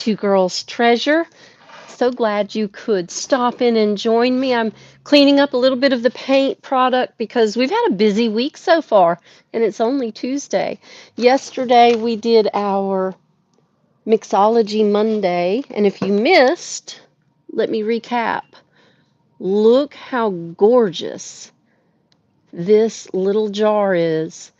Two Girls Treasure. So glad you could stop in and join me. I'm cleaning up a little bit of the paint product because we've had a busy week so far, and it's only Tuesday. Yesterday we did our Mixology Monday, and if you missed, let me recap. Look how gorgeous this little jar is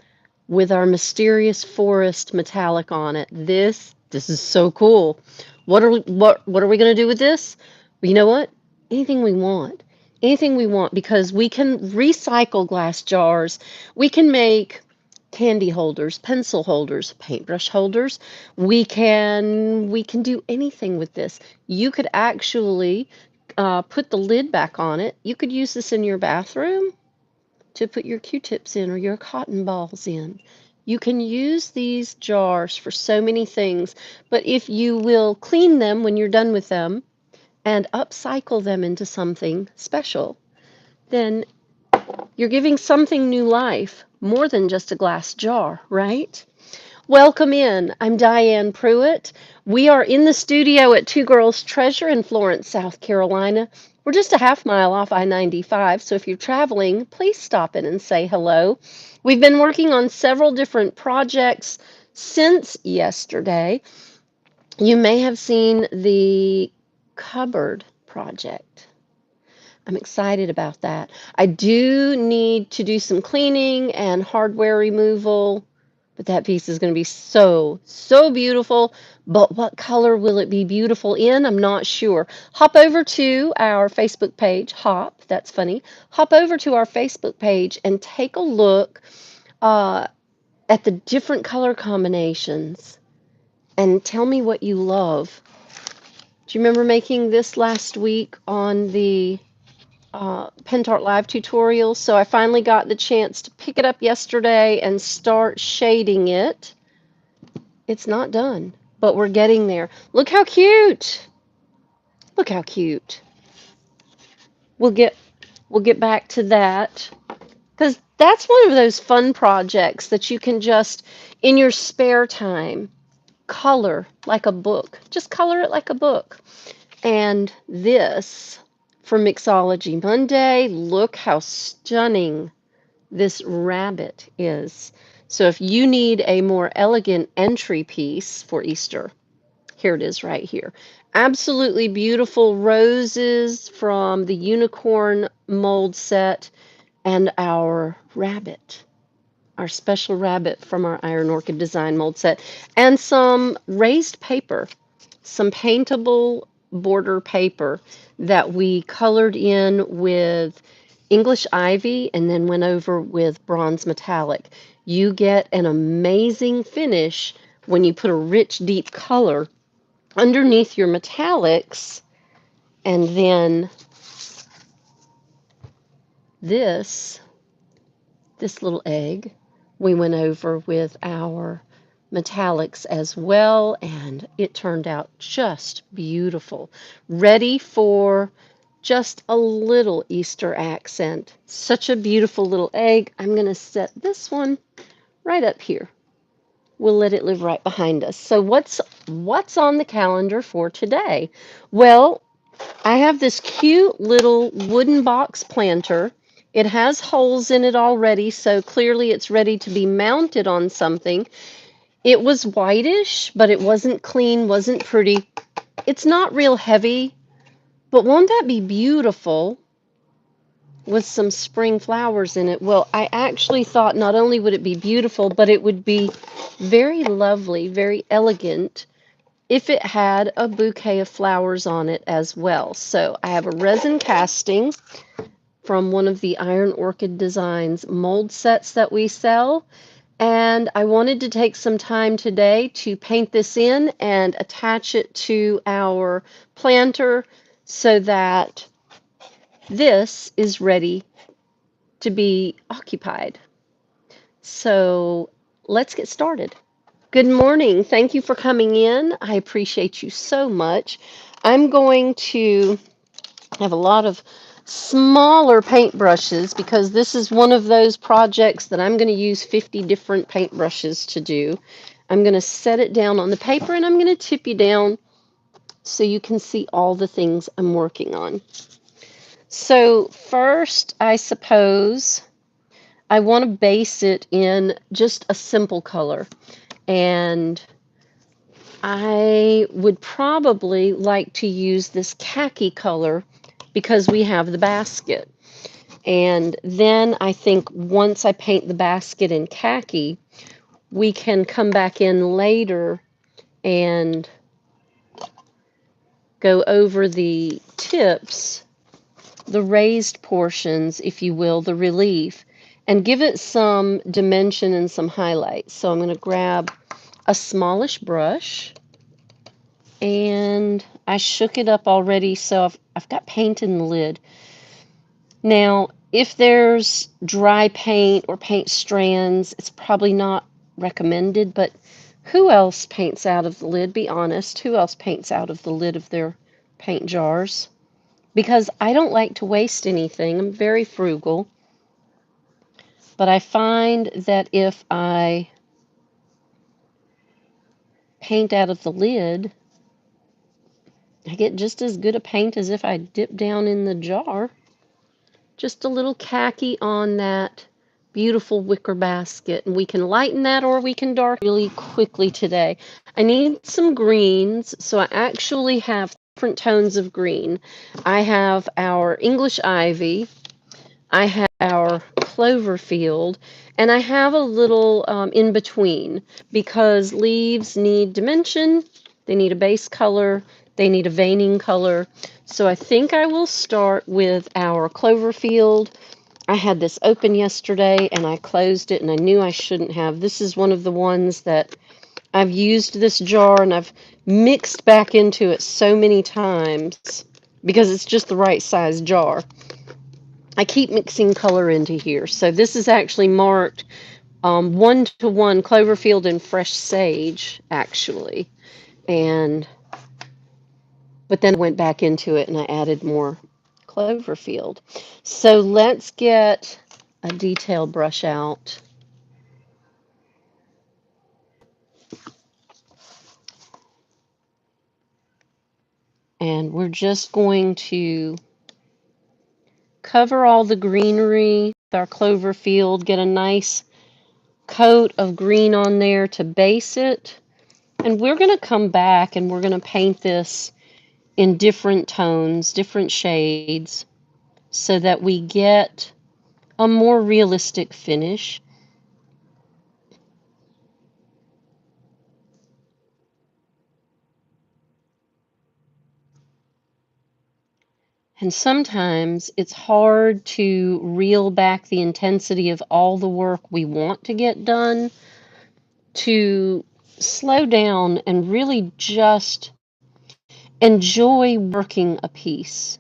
with our Mysterious Forest metallic on it. This is so cool. What are we going to do with this? Well, you know what? Anything we want. Anything we want, because we can recycle glass jars. We can make candy holders, pencil holders, paintbrush holders. We can do anything with this. You could actually put the lid back on it. You could use this in your bathroom to put your Q-tips in or your cotton balls in. You can use these jars for so many things, but if you will clean them when you're done with them and upcycle them into something special, then you're giving something new life, more than just a glass jar, right? Welcome in. I'm Diane Pruitt. We are in the studio at Two Girls Treasure in Florence, South Carolina. We're just a half mile off I-95, so if you're traveling, please stop in and say hello. We've been working on several different projects since yesterday. You may have seen the cupboard project. I'm excited about that. I do need to do some cleaning and hardware removal, but that piece is going to be so beautiful. But what color will it be beautiful in? I'm not sure. Hop over to our Facebook page. That's funny. Hop over to our Facebook page and take a look uh, at the different color combinations and tell me what you love. Do you remember making this last week on the Pentart Live tutorial? So I finally got the chance to pick it up yesterday and start shading it. It's not done, but we're getting there. Look how cute. Look how cute. We'll get we'll get back to that because that's one of those fun projects that you can just in your spare time color like a book. Just color it like a book. And this for Mixology Monday, look how stunning this rabbit is. So if you need a more elegant entry piece for Easter, here it is right here. Absolutely beautiful roses from the unicorn mold set and our rabbit, our special rabbit from our Iron Orchid design mold set, and some raised paper, some paintable border paper that we colored in with English ivy and then went over with bronze metallic. You get an amazing finish when you put a rich, deep color underneath your metallics, and then this little egg we went over with our metallics as well, and it turned out just beautiful. Ready for just a little Easter accent. Such a beautiful little egg. I'm going to set this one right up here. We'll let it live right behind us. So what's on the calendar for today? Well, I have this cute little wooden box planter. It has holes in it already, so clearly it's ready to be mounted on something. It was whitish, but it wasn't clean, wasn't pretty. It's not real heavy, but won't that be beautiful with some spring flowers in it? Well, I actually thought not only would it be beautiful, but it would be very lovely, very elegant if it had a bouquet of flowers on it as well. So I have a resin casting from one of the Iron Orchid Designs mold sets that we sell. And I wanted to take some time today to paint this in and attach it to our planter so that this is ready to be occupied. So let's get started. Good morning. Thank you for coming in. I appreciate you so much. I'm going to have a lot of smaller paintbrushes because this is one of those projects that I'm going to use 50 different paintbrushes to do. I'm going to set it down on the paper and I'm going to tip you down so you can see all the things I'm working on. So first, I suppose I want to base it in just a simple color. And I would probably like to use this khaki color because we have the basket. And then I think once I paint the basket in khaki, we can come back in later and go over the tips, the raised portions, if you will, the relief, and give it some dimension and some highlights. So I'm going to grab a smallish brush, and I shook it up already, so I've got paint in the lid. Now, if there's dry paint or paint strands, it's probably not recommended, but who else paints out of the lid? Be honest. Who else paints out of the lid of their paint jars? Because I don't like to waste anything. I'm very frugal. But I find that if I paint out of the lid, I get just as good a paint as if I dip down in the jar. Just a little khaki on that beautiful wicker basket. And we can lighten that or we can darken really quickly today. I need some greens, so I actually have different tones of green. I have our English ivy, I have our clover field, and I have a little in between because leaves need dimension, they need a base color, they need a veining color. So I think I will start with our clover field. I had this open yesterday and I closed it and I knew I shouldn't have. This is one of the ones that I've used this jar and I've mixed back into it so many times because it's just the right size jar. I keep mixing color into here. So this is actually marked 1-to-1 Cloverfield and Fresh Sage, actually. But then I went back into it and I added more Cloverfield. So let's get a detail brush out. And we're just going to cover all the greenery with our Cloverfield, get a nice coat of green on there to base it. And we're going to come back and we're going to paint this in different tones, different shades, so that we get a more realistic finish. And sometimes it's hard to reel back the intensity of all the work we want to get done, to slow down and really just enjoy working a piece.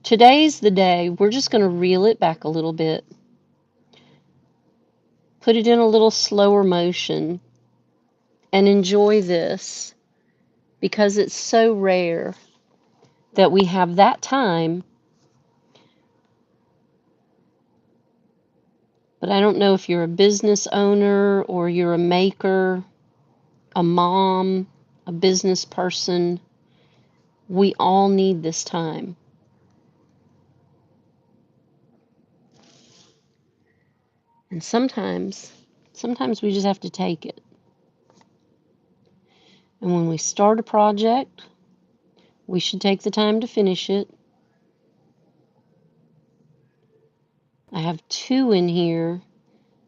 Today's the day we're just going to reel it back a little bit, put it in a little slower motion, and enjoy this because it's so rare that we have that time. But I don't know if you're a business owner or you're a maker, a mom, a business person. We all need this time. And sometimes we just have to take it. And when we start a project, we should take the time to finish it. I have 2 in here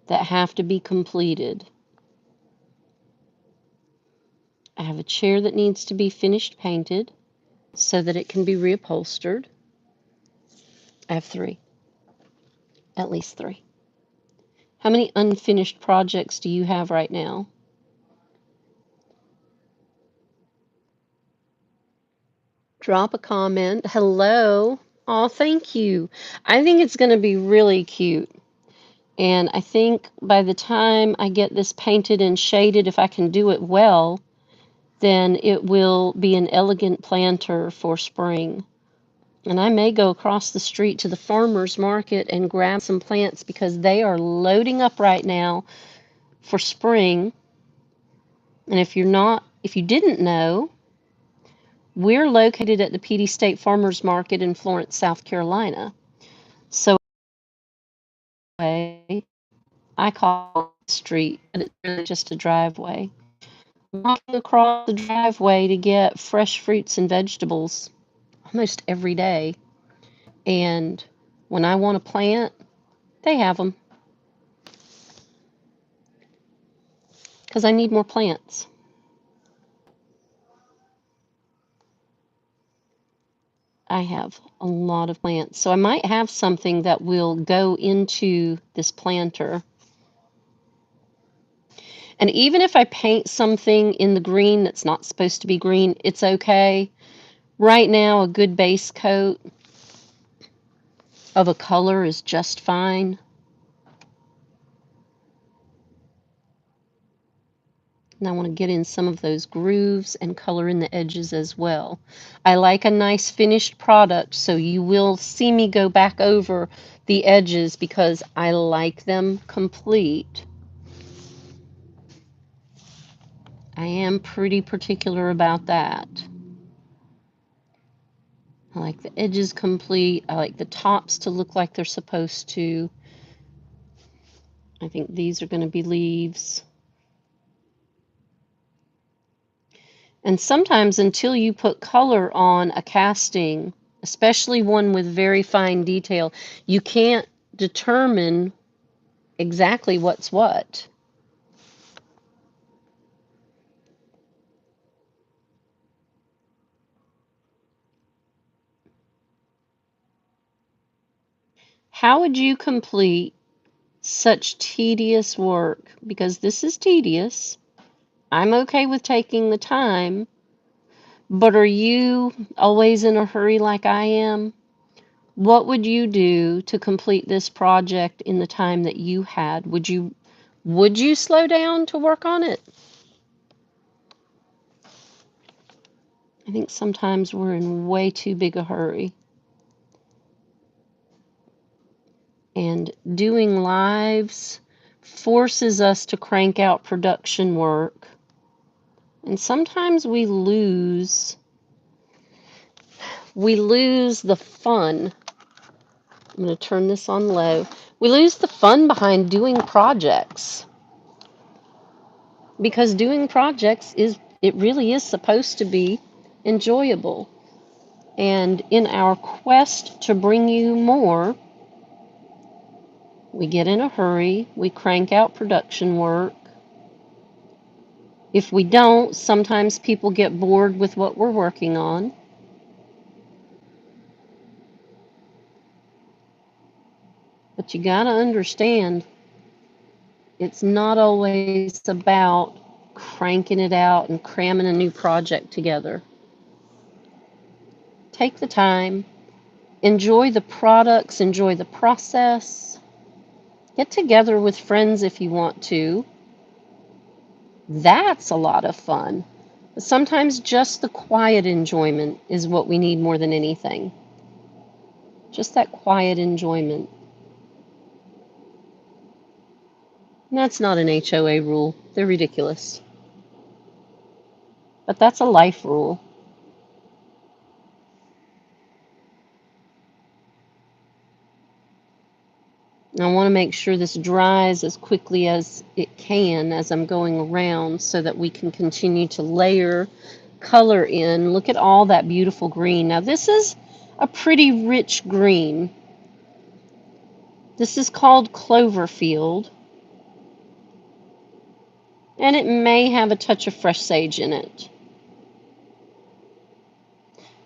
that have to be completed. I have a chair that needs to be finished painted so that it can be reupholstered. I have 3, at least 3. How many unfinished projects do you have right now? Drop a comment. Hello. Oh, thank you. I think it's going to be really cute. And I think by the time I get this painted and shaded, if I can do it well, then it will be an elegant planter for spring. And I may go across the street to the farmer's market and grab some plants because they are loading up right now for spring. And if you didn't know, We're located at the PD State Farmers Market in Florence, South Carolina. So I call it the street, but it's really just a driveway. Walking across the driveway to get fresh fruits and vegetables almost every day. And when I want to plant, they have them because I need more plants. I have a lot of plants. So I might have something that will go into this planter. And even if I paint something in the green that's not supposed to be green, it's okay. Right now, a good base coat of a color is just fine. And I want to get in some of those grooves and color in the edges as well. I like a nice finished product, so you will see me go back over the edges because I like them complete. I am pretty particular about that. I like the edges complete. I like the tops to look like they're supposed to. I think these are going to be leaves. And sometimes until you put color on a casting, especially one with very fine detail, you can't determine exactly what's what. How would you complete such tedious work? Because this is tedious. I'm okay with taking the time, but are you always in a hurry like I am? What would you do to complete this project in the time that you had? Would you slow down to work on it? I think sometimes we're in way too big a hurry. And doing lives forces us to crank out production work. And sometimes we lose the fun. I'm going to turn this on low. We lose the fun behind doing projects. Because doing projects it really is supposed to be enjoyable. And in our quest to bring you more, we get in a hurry, we crank out production work. If we don't, sometimes people get bored with what we're working on. But you gotta understand, it's not always about cranking it out and cramming a new project together. Take the time, enjoy the products, enjoy the process. Get together with friends if you want to. That's a lot of fun. But sometimes just the quiet enjoyment is what we need more than anything. Just that quiet enjoyment. And that's not an HOA rule. They're ridiculous. But that's a life rule. I want to make sure this dries as quickly as it can as I'm going around so that we can continue to layer color in. Look at all that beautiful green. Now this is a pretty rich green. This is called Cloverfield. And it may have a touch of fresh sage in it.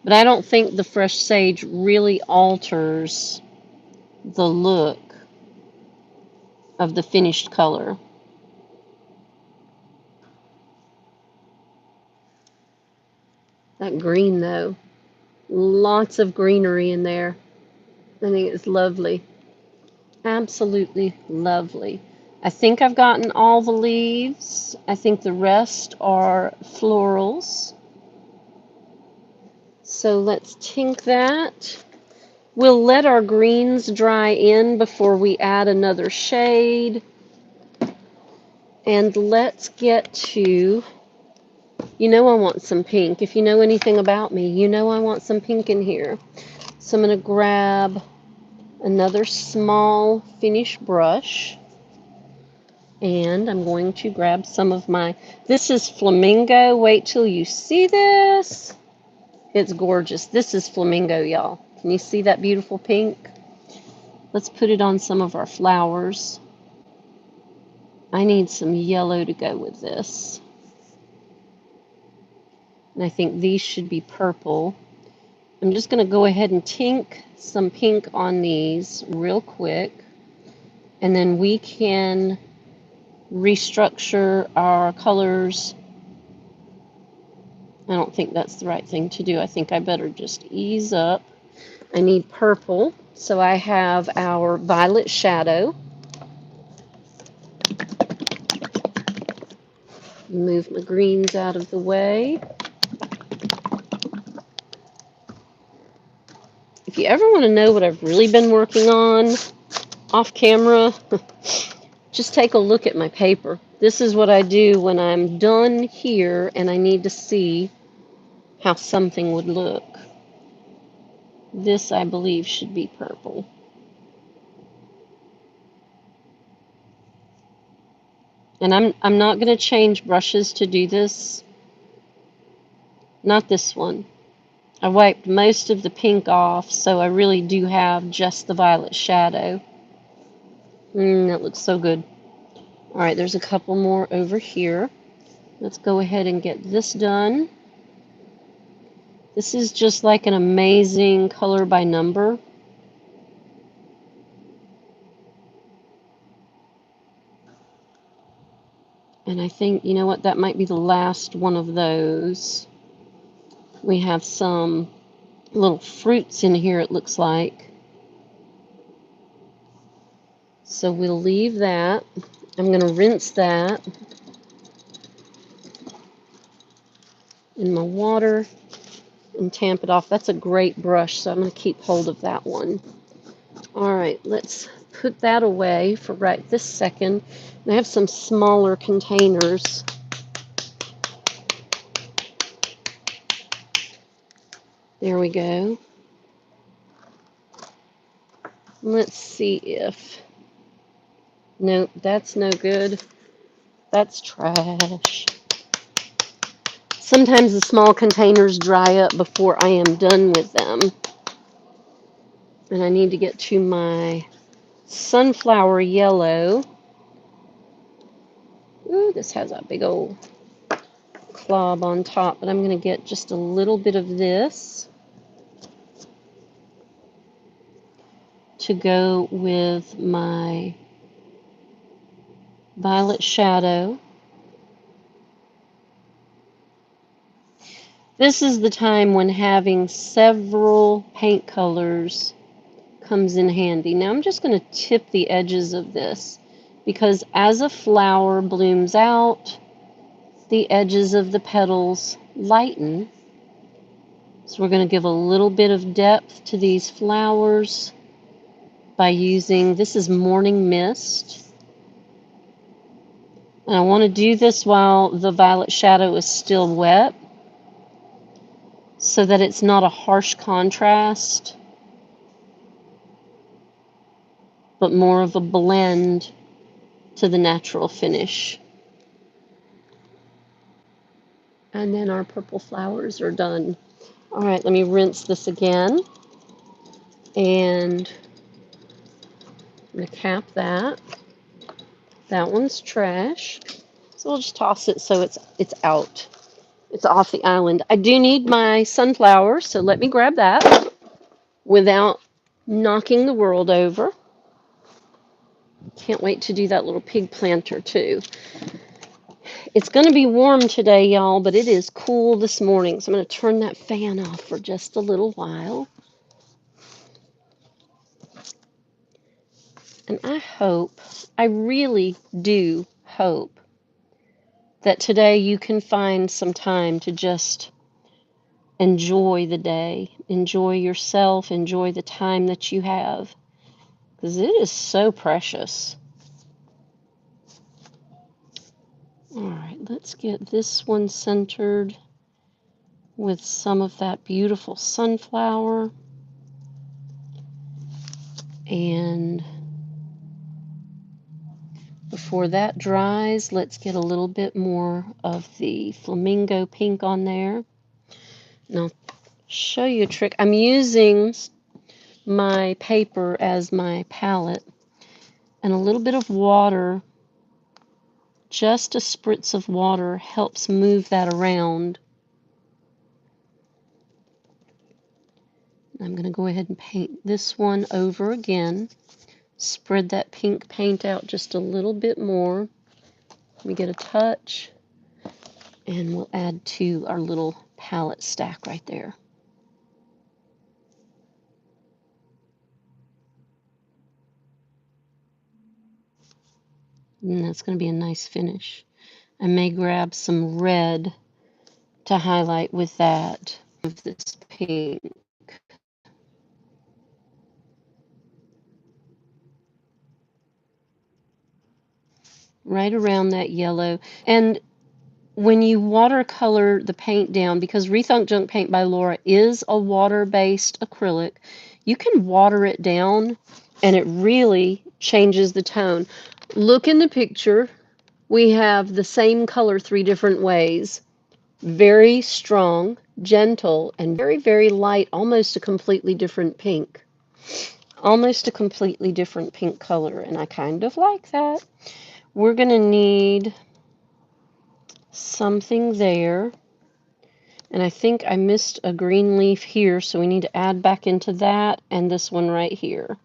But I don't think the fresh sage really alters the look of the finished color. That green, though, lots of greenery in there. I think it's lovely. Absolutely lovely. I think I've gotten all the leaves. I think the rest are florals. So let's tink that. We'll let our greens dry in before we add another shade. And let's get to You know I want some pink. If you know anything about me, you know I want some pink in here. So I'm going to grab another small finish brush, and I'm going to grab some of my, this is flamingo. Wait till you see this. It's gorgeous. This is flamingo, y'all. Can you see that beautiful pink? Let's put it on some of our flowers. I need some yellow to go with this. And I think these should be purple. I'm just going to go ahead and tink some pink on these real quick. And then we can restructure our colors. I don't think that's the right thing to do. I think I better just ease up. I need purple. So I have our violet shadow. Move my greens out of the way. If you ever want to know what I've really been working on off camera, just take a look at my paper. This is what I do when I'm done here and I need to see how something would look. This, I believe, should be purple. And I'm not going to change brushes to do this. Not this one. I wiped most of the pink off, so I really do have just the violet shadow. That looks so good. All right, there's a couple more over here. Let's go ahead and get this done. This is just like an amazing color by number. And I think, you know what, that might be the last one of those. We have some little fruits in here, it looks like. So we'll leave that. I'm going to rinse that in my water and tamp it off. That's a great brush, so I'm going to keep hold of that one. All right, let's put that away for right this second. And I have some smaller containers. There we go. Let's see if... Nope, that's no good. That's trash. Sometimes the small containers dry up before I am done with them. And I need to get to my sunflower yellow. Ooh, this has a big old clob on top, but I'm going to get just a little bit of this to go with my violet shadow. This is the time when having several paint colors comes in handy. Now I'm just going to tip the edges of this because as a flower blooms out, the edges of the petals lighten. So we're going to give a little bit of depth to these flowers by using, this is Morning Mist. And I want to do this while the violet shadow is still wet so that it's not a harsh contrast, but more of a blend to the natural finish. And then our purple flowers are done. All right, let me rinse this again. And I'm going to cap that. That one's trash. So we'll just toss it so it's out. It's off the island. I do need my sunflower, so let me grab that without knocking the world over. Can't wait to do that little pig planter too. It's going to be warm today, y'all, but it is cool this morning. So I'm going to turn that fan off for just a little while. And I really do hope that today you can find some time to just enjoy the day, enjoy yourself, enjoy the time that you have, because it is so precious. All right, let's get this one centered with some of that beautiful sunflower. And before that dries, let's get a little bit more of the flamingo pink on there. And I'll show you a trick. I'm using my paper as my palette, and a little bit of water, just a spritz of water, helps move that around. I'm going to go ahead and paint this one over again. Spread that pink paint out just a little bit more. Let me get a touch, and we'll add to our little palette stack right there. And that's going to be a nice finish. I may grab some red to highlight with that of this pink. Right around that yellow. And when you watercolor the paint down, because Rethunk Junk Paint by Laura is a water-based acrylic, you can water it down and it really changes the tone. Look in the picture. We have the same color 3 different ways. Very strong, gentle, and very, very light, almost a completely different pink. Almost a completely different pink color, and I kind of like that. We're going to need something there. And I think I missed a green leaf here, so we need to add back into that and this one right here.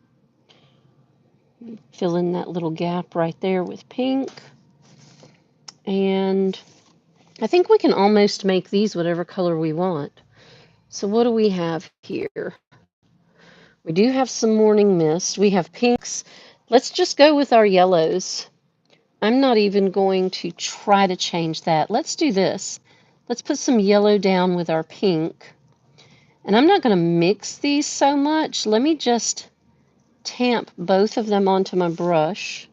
Fill in that little gap right there with pink. And I think we can almost make these whatever color we want. So what do we have here? We do have some morning mist. We have pinks. Let's just go with our yellows. I'm not even going to try to change that. Let's do this. Let's put some yellow down with our pink. And I'm not going to mix these so much. Let me just tamp both of them onto my brush,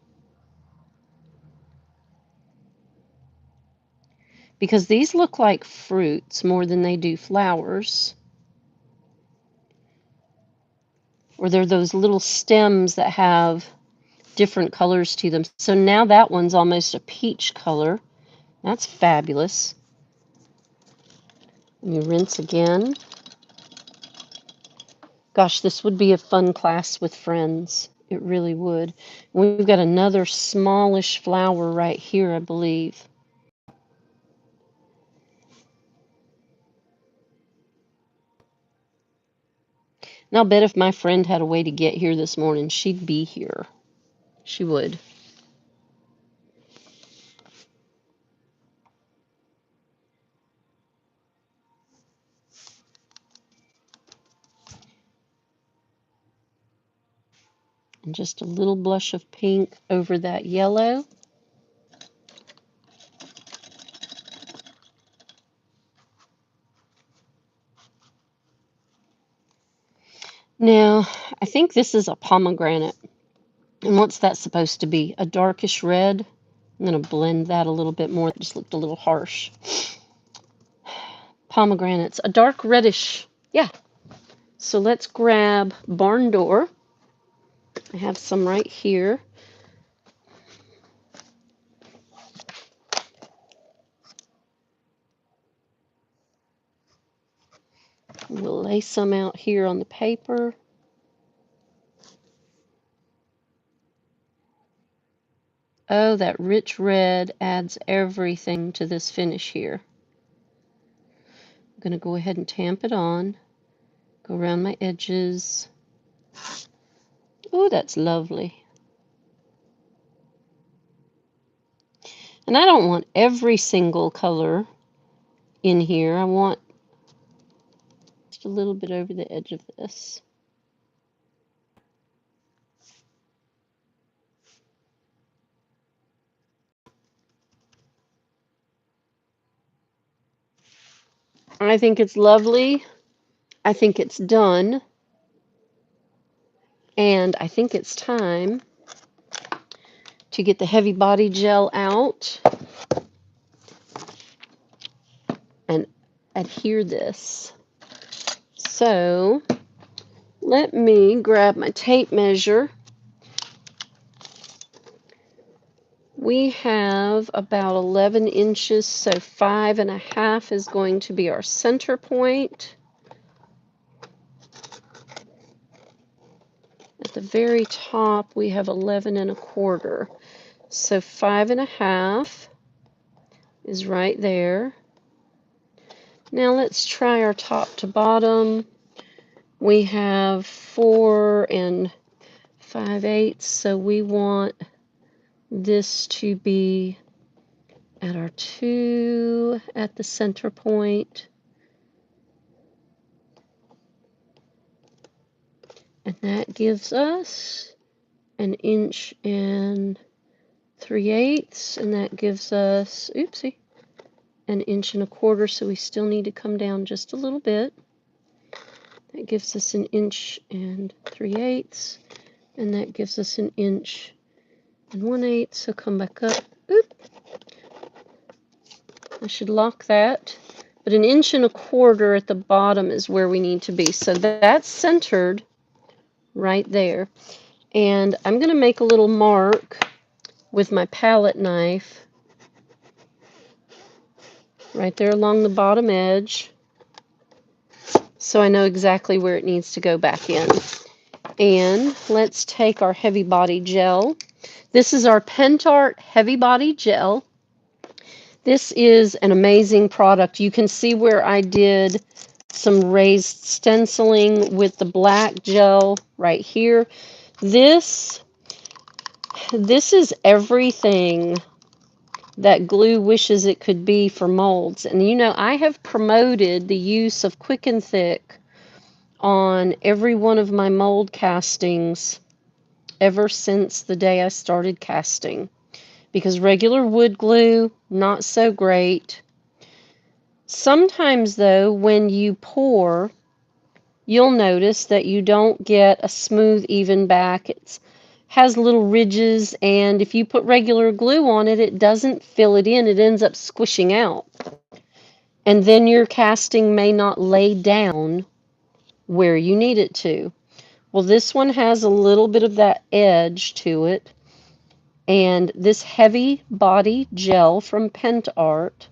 because these look like fruits more than they do flowers. Or they're those little stems that have different colors to them. So now that one's almost a peach color. That's fabulous. Let me rinse again. Gosh, this would be a fun class with friends. It really would. We've got another smallish flower right here, I believe. And I'll bet if my friend had a way to get here this morning, she'd be here. She would. And just a little blush of pink over that yellow. Now, I think this is a pomegranate. And what's that supposed to be? A darkish red? I'm going to blend that a little bit more. It just looked a little harsh. Pomegranates, a dark reddish. Yeah. So let's grab Barn Door. I have some right here. We'll lay some out here on the paper. Oh, that rich red adds everything to this finish here. I'm going to go ahead and tamp it on. Go around my edges. Oh, that's lovely. And I don't want every single color in here. I want just a little bit over the edge of this. I think it's lovely. I think it's done. And I think it's time to get the heavy body gel out. and adhere this. So let me grab my tape measure. We have about 11 inches, so 5.5 is going to be our center point. At the very top, we have 11.25. So 5.5 is right there. Now let's try our top to bottom. We have 4 5/8, so we want this to be at our 2 at the center point. And that gives us 1 3/8, and that gives us, oopsie, 1.25 inches, so we still need to come down just a little bit. That gives us 1 3/8, and that gives us 1 1/8, so come back up. Oop. I should lock that. But 1.25 inches at the bottom is where we need to be. So that's centered right there. And I'm going to make a little mark with my palette knife right there along the bottom edge, so I know exactly where it needs to go back in. And let's take our heavy body gel. This is our PentArt heavy body gel. This is an amazing product. You can see where I did some raised stenciling with the black gel right here. This is everything that glue wishes it could be for molds. And you know, I have promoted the use of Quick and Thick on every one of my mold castings ever since the day I started casting, because regular wood glue, not so great. Sometimes though, when you pour, you'll notice that you don't get a smooth, even back. It has little ridges, and if you put regular glue on it, it doesn't fill it in. It ends up squishing out. And then your casting may not lay down where you need it to. Well, this one has a little bit of that edge to it. And this heavy body gel from PentArt